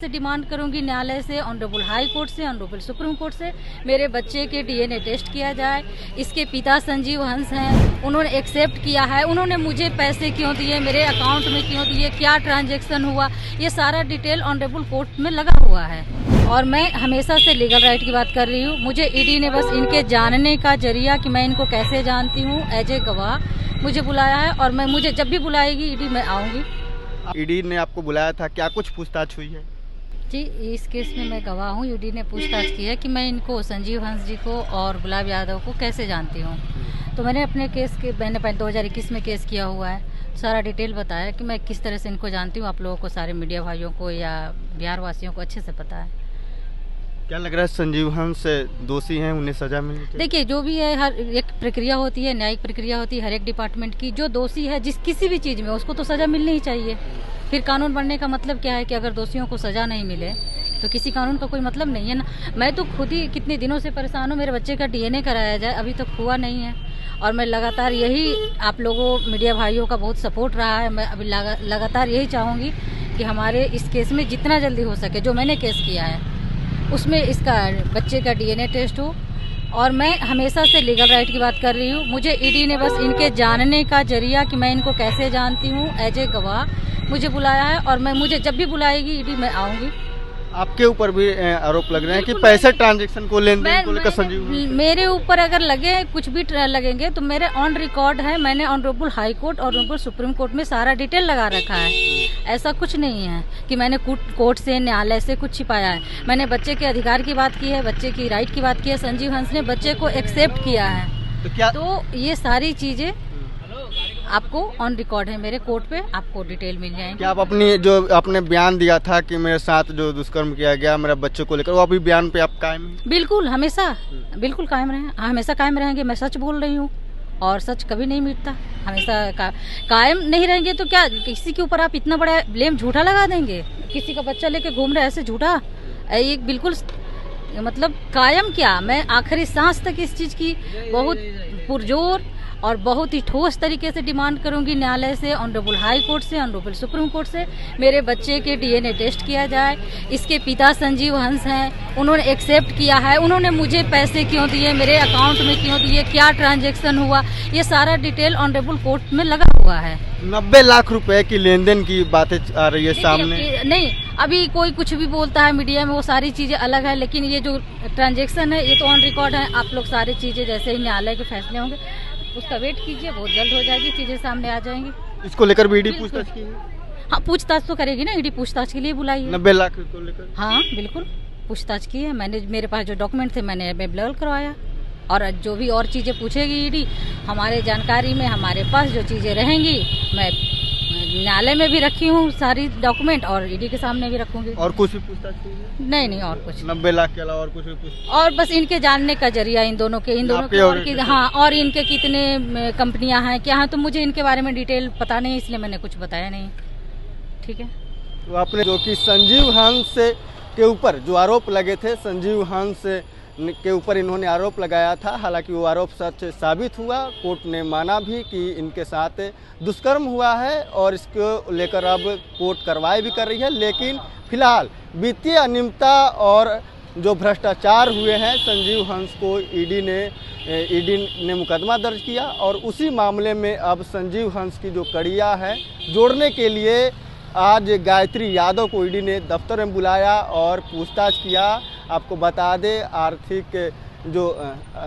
से डिमांड करूंगी न्यायालय से, ऑनरेबल हाई कोर्ट से, ऑनरेबल सुप्रीम कोर्ट से, मेरे बच्चे के डीएनए टेस्ट किया जाए। इसके पिता संजीव हंस हैं, उन्होंने एक्सेप्ट किया है, उन्होंने मुझे पैसे क्यों दिए, मेरे अकाउंट में क्यों दिए, क्या ट्रांजैक्शन हुआ, ये सारा डिटेल ऑनरेबल कोर्ट में लगा हुआ है। और मैं हमेशा से लीगल राइट की बात कर रही हूँ। मुझे ईडी ने बस इनके जानने का जरिया कि मैं इनको कैसे जानती हूँ एज ए गवाह मुझे बुलाया है, और मुझे जब भी बुलाएगी ईडी मैं आऊँगी। ईडी ने आपको बुलाया था, क्या कुछ पूछताछ हुई है? जी, इस केस में मैं गवाह हूँ। ईडी ने पूछताछ की है कि मैं इनको संजीव हंस जी को और गुलाब यादव को कैसे जानती हूँ। तो मैंने अपने केस के मैंने 2021 में केस किया हुआ है, सारा डिटेल बताया कि मैं किस तरह से इनको जानती हूँ। आप लोगों को, सारे मीडिया भाइयों को या बिहार वासियों को अच्छे से पता है। क्या लग रहा है संजीव हंस दोषी हैं, उन्हें सजा मिलनी चाहिए? देखिए, जो भी है, हर एक प्रक्रिया होती है, न्यायिक प्रक्रिया होती है हर एक डिपार्टमेंट की। जो दोषी है जिस किसी भी चीज़ में, उसको तो सज़ा मिलनी ही चाहिए। फिर कानून बनने का मतलब क्या है कि अगर दोषियों को सज़ा नहीं मिले तो किसी कानून का कोई मतलब नहीं है ना। मैं तो खुद ही कितने दिनों से परेशान हूँ, मेरे बच्चे का डीएनए कराया जाए, अभी तक हुआ नहीं है। और मैं लगातार यही, आप लोगों मीडिया भाइयों का बहुत सपोर्ट रहा है, मैं अभी लगातार यही चाहूँगी कि हमारे इस केस में जितना जल्दी हो सके, जो मैंने केस किया है उसमें इसका बच्चे का डीएनए टेस्ट हो। और मैं हमेशा से लीगल राइट की बात कर रही हूँ। मुझे ईडी ने बस इनके जानने का जरिया कि मैं इनको कैसे जानती हूँ एज ए गवाह मुझे बुलाया है, और मुझे जब भी बुलाएगी ईडी मैं आऊँगी। आपके ऊपर भी आरोप लग रहे हैं कि पैसे ट्रांजैक्शन को, लेन देन को लेकर संजीव हंस मेरे ऊपर अगर लगे, कुछ भी लगेंगे तो मेरे ऑन रिकॉर्ड है। मैंने ऑनरेबल हाई कोर्ट और ऑनरेबल सुप्रीम कोर्ट में सारा डिटेल लगा रखा है। ऐसा कुछ नहीं है कि मैंने कोर्ट से, न्यायालय से कुछ छिपाया है। मैंने बच्चे के अधिकार की बात की है, बच्चे की राइट की बात की है। संजीव हंस ने बच्चे को एक्सेप्ट किया है। तो ये सारी चीजें आपको ऑन रिकॉर्ड है मेरे कोर्ट पे, आपको डिटेल मिल जाएंगी। क्या आप अपनी जो आपने बयान दिया था कि मेरे साथ जो दुष्कर्म किया गया मेरे बच्चे को लेकर, वो अभी बयान पे आप कायम हैं? बिल्कुल, हमेशा बिल्कुल कायम रहे, हमेशा कायम रहेंगे। मैं सच बोल रही हूँ और सच कभी नहीं मिटता। हमेशा कायम नहीं रहेंगे तो क्या किसी के ऊपर आप इतना बड़ा ब्लेम झूठा लगा देंगे? किसी का बच्चा लेके घूम रहे ऐसे झूठा, ये बिल्कुल मतलब कायम क्या, मैं आखिरी सांस तक इस चीज़ की बहुत पुरजोर और बहुत ही ठोस तरीके से डिमांड करूंगी न्यायालय से, ऑनरेबल हाई कोर्ट से, ऑनरेबल सुप्रीम कोर्ट से, मेरे बच्चे के डीएनए टेस्ट किया जाए। इसके पिता संजीव हंस हैं, उन्होंने एक्सेप्ट किया है, उन्होंने मुझे पैसे क्यों दिए, मेरे अकाउंट में क्यों दिए, क्या ट्रांजैक्शन हुआ, ये सारा डिटेल ऑनरेबल कोर्ट में लगा हुआ है। 90 लाख रुपए की लेन देन की बातें आ रही है सामने। नहीं, अभी कोई कुछ भी बोलता है मीडिया में, वो सारी चीजें अलग है, लेकिन ये जो ट्रांजैक्शन है ये तो ऑन रिकॉर्ड है। आप लोग सारी चीजें जैसे ही न्यायालय के फैसले होंगे उसका वेट कीजिए, बहुत जल्द हो जाएगी, चीजें सामने आ जाएंगी। इसको लेकर भी ईडी पूछताछ की है? हाँ, पूछताछ तो करेगी ना, ईडी पूछताछ के लिए बुलाई है। 90 लाख को लेकर? हाँ बिल्कुल, पूछताछ की है मैंने। मेरे पास जो डॉक्यूमेंट थे मैंने अवेलेबल करवाया, और जो भी और चीजें पूछेगी ईडी, हमारे जानकारी में हमारे पास जो चीजें रहेंगी, मैं न्यायालय में भी रखी हूँ सारी डॉक्यूमेंट, और ईडी के सामने भी रखूंगी। और कुछ भी पूछताछ की है? नहीं, और कुछ 90 लाख के अलावा और कुछ भी पूछ? और बस इनके जानने का जरिया, इन दोनों के हाँ, और इनके कितने कंपनियां हैं क्या हैं, तो मुझे इनके बारे में डिटेल पता नहीं, इसलिए मैंने कुछ बताया नहीं। ठीक है, तो आपने जो कि संजीव हंस के ऊपर जो आरोप लगे थे, संजीव हंस के ऊपर इन्होंने आरोप लगाया था, हालांकि वो आरोप सच साबित हुआ। कोर्ट ने माना भी कि इनके साथ दुष्कर्म हुआ है और इसको लेकर अब कोर्ट कार्रवाई भी कर रही है। लेकिन फिलहाल वित्तीय अनियमितता और जो भ्रष्टाचार हुए हैं, संजीव हंस को ईडी ने मुकदमा दर्ज किया, और उसी मामले में अब संजीव हंस की जो कड़ियाँ है जोड़ने के लिए आज गायत्री यादव को ईडी ने दफ्तर में बुलाया और पूछताछ किया। आपको बता दें, आर्थिक जो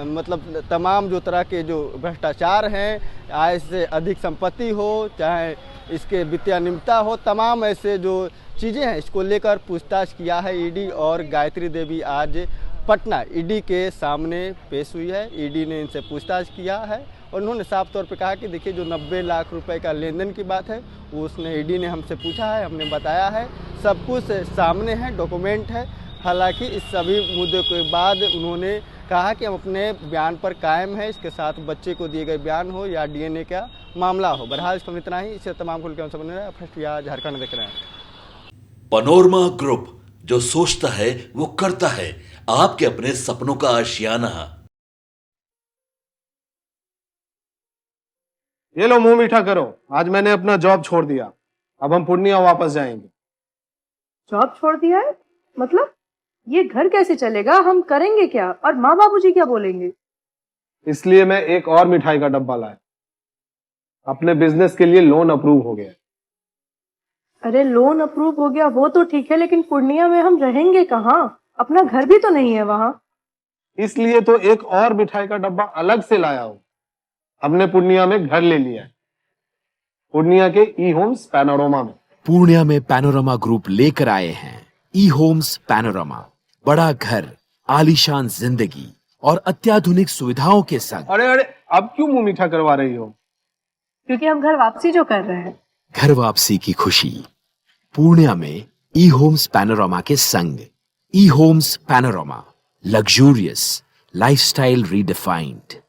मतलब तमाम जो तरह के जो भ्रष्टाचार हैं, आय से अधिक संपत्ति हो, चाहे इसके वित्तीय अनियमितता हो, तमाम ऐसे जो चीज़ें हैं इसको लेकर पूछताछ किया है ईडी। और गायत्री देवी आज पटना ईडी के सामने पेश हुई है। ईडी ने इनसे पूछताछ किया है और उन्होंने साफ तौर पे कहा कि देखिए, जो 90 लाख रुपए का लेन देन की बात है वो उसने ईडी ने हमसे पूछा है, हमने बताया है, सब कुछ सामने है, डॉक्यूमेंट है। हालांकि इस सभी मुद्दे के बाद उन्होंने कहा कि हम अपने बयान पर कायम है, इसके साथ बच्चे को दिए गए बयान हो या डीएनए का मामला हो। बहरहाल इसमें इतना ही, इससे तमाम खुल के हम सब फर्स्ट या झारखंड देख रहे हैं। पनोरमा ग्रुप, जो सोचता है वो करता है, आपके अपने सपनों का आशियाना। ये लो, मुंह मीठा करो, आज मैंने अपना जॉब छोड़ दिया, अब हम पूर्णिया वापस जाएंगे। जॉब छोड़ दिया है? मतलब ये घर कैसे चलेगा? हम करेंगे क्या? और माँ बाबूजी क्या बोलेंगे? इसलिए मैं एक और मिठाई का डब्बा लाया। अपने बिजनेस के लिए लोन अप्रूव हो गया। अरे लोन अप्रूव हो गया वो तो ठीक है, लेकिन पूर्णिया में हम रहेंगे कहाँ? अपना घर भी तो नहीं है वहाँ। इसलिए तो एक और मिठाई का डब्बा अलग से लाया हूं। हमने पूर्णिया में घर ले लिया है, पूर्णिया के ई होम्स पैनोरमा में। पूर्णिया में पैनोरमा ग्रुप लेकर आए हैं ई होम्स पैनोरमा। बड़ा घर, आलीशान जिंदगी और अत्याधुनिक सुविधाओं के संग। अरे अरे, अब क्यों मुंह मीठा करवा रही हो? क्योंकि हम घर वापसी जो कर रहे हैं। घर वापसी की खुशी पूर्णिया में ई होम्स पैनोरमा के संग। ई Homes Panorama, luxurious lifestyle redefined.